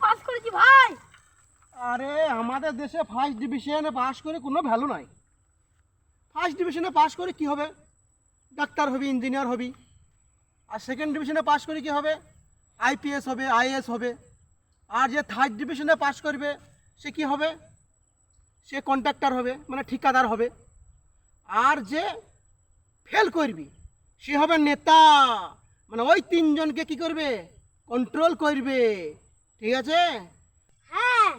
Pass করেছি ভাই। আরে আমাদের দেশে ফার্স্ট ডিভিশনে পাস করে কোনো ভ্যালু নাই। ফার্স্ট ডিভিশনে পাস করে কি হবে? ডাক্তার হবি, ইঞ্জিনিয়ার হবি। আর সেকেন্ড ডিভিশনে পাস করে কি হবে? আইপিএস হবে, আইএএস হবে। আর যে থার্ড ডিভিশনে পাস করবে সে কি হবে? সে কন্ট্রাক্টর হবে, মানে ঠিকাদার হবে। আর যে ফেল করবি সে হবে নেতা, মানে ওই তিনজনকে কি করবে? কন্ট্রোল করবে। ঠিক আছে? হ্যাঁ।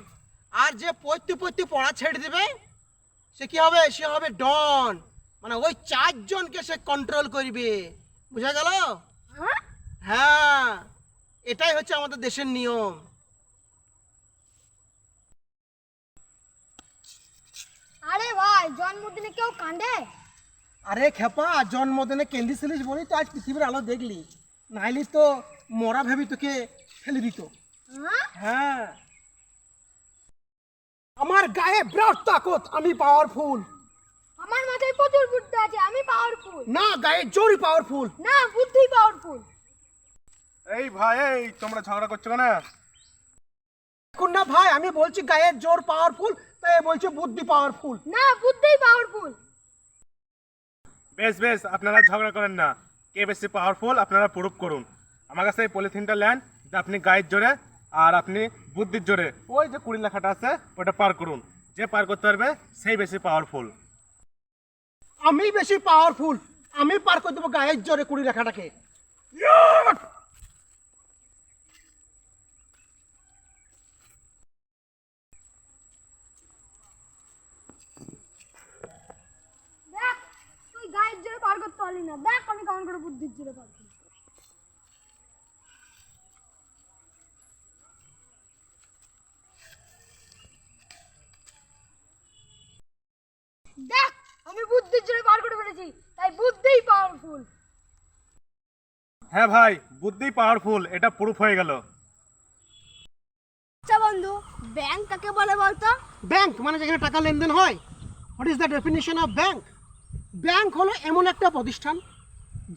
আর যে পড়তে পড়তে পড়া ছেড়ে দেবে সে কি হবে? সে হবে ডন, মানে ওই চারজনকে সে কন্ট্রোল করবে। বুঝা গেল? হ্যাঁ হ্যাঁ, এটাই হচ্ছে আমাদের দেশের নিয়ম। আরে ভাই, জন্মদিনে কেউ কাঁদে? আরে খেপা, জন্মদিনে কেন্দিছিলিস বলেই তো আজ পৃথিবীর আলো দেখলি, নাইলে তো মরা ভেবে তোকে ফেলে দিত। হ্যাঁ হ্যাঁ, আমার গায়ে বিরাট তাকত, আমি পাওয়ারফুল। আমার মাথায় প্রচুর বুদ্ধি আছে, আমি পাওয়ারফুল। না, গায়ে জোরই পাওয়ারফুল। না, বুদ্ধি পাওয়ারফুল। এই ভাই, এই তোমরা ঝগড়া করছো কেন? এখন না ভাই, আমি বলছি গায়ের জোর পাওয়ারফুল, তাই বলছে বুদ্ধি পাওয়ারফুল। না, বুদ্ধি পাওয়ারফুল। বেশ বেশ, আপনারা ঝগড়া করেন না। কে বেশি পাওয়ারফুল আপনারা প্রুভ করুন। আমার কাছে এই পলিথিনটা নেন, যে আপনি গায়ের জোরে আর আপনি বুদ্ধির জোরে ওই যে 20 লেখাটা আছে ওটা পার করুন। যে পার করতে পারবে সেই বেশি পাওয়ারফুল। আমি বেশি পাওয়ারফুল, আমি পার করে দেবো গায়ের জোরে 20 রেখাটাকে। দেখ, তুই গায়ের জোরে পার করতে পারলি না। দেখ আমি কেমন করে বুদ্ধির জোরে পার করি। দেখ, আমি বুদ্ধির জোরে পার করে ফেলেছি, তাই বুদ্ধিই পাওয়ারফুল। হ্যাঁ ভাই, বুদ্ধি পাওয়ারফুল, এটা প্রুফ হয়ে গেল। আচ্ছা বন্ধু, ব্যাংক কাকে বলে বলতো? ব্যাংক মানে যেখানে টাকা লেনদেন হয়। What is the definition of bank? Bank হলো এমন একটা প্রতিষ্ঠান,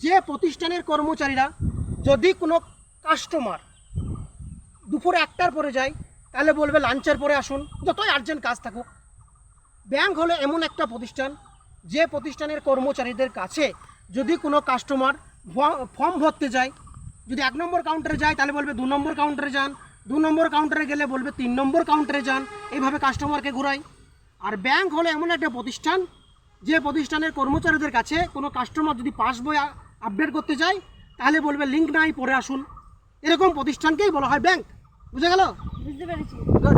যে প্রতিষ্ঠানের কর্মচারীরা যদি কোনো কাস্টমার দুপুরে 1টার পরে যায়, তাহলে বলবে লাঞ্চের পরে আসুন, যতই আর্জেন্ট কাজ থাকুক। ব্যাংক হলো এমন একটা প্রতিষ্ঠান, যে প্রতিষ্ঠানের কর্মচারীদের কাছে যদি কোনো কাস্টমার ফর্ম ভরতে যায়, যদি 1 নম্বর কাউন্টারে যায় তাহলে বলবে 2 নম্বর কাউন্টারে যান, 2 নম্বর কাউন্টারে গেলে বলবে 3 নম্বর কাউন্টারে যান, এইভাবে কাস্টমারকে ঘোরায়। আর ব্যাংক হলো এমন একটা প্রতিষ্ঠান, যে প্রতিষ্ঠানের কর্মচারীদের কাছে কোনো কাস্টমার যদি পাসবই আপডেট করতে যায়, তাহলে বলবে লিঙ্ক নাই, পরে আসুন। এরকম প্রতিষ্ঠানকেই বলা হয় ব্যাংক। বুঝে গেল? বুঝতে পেরেছি। গুড।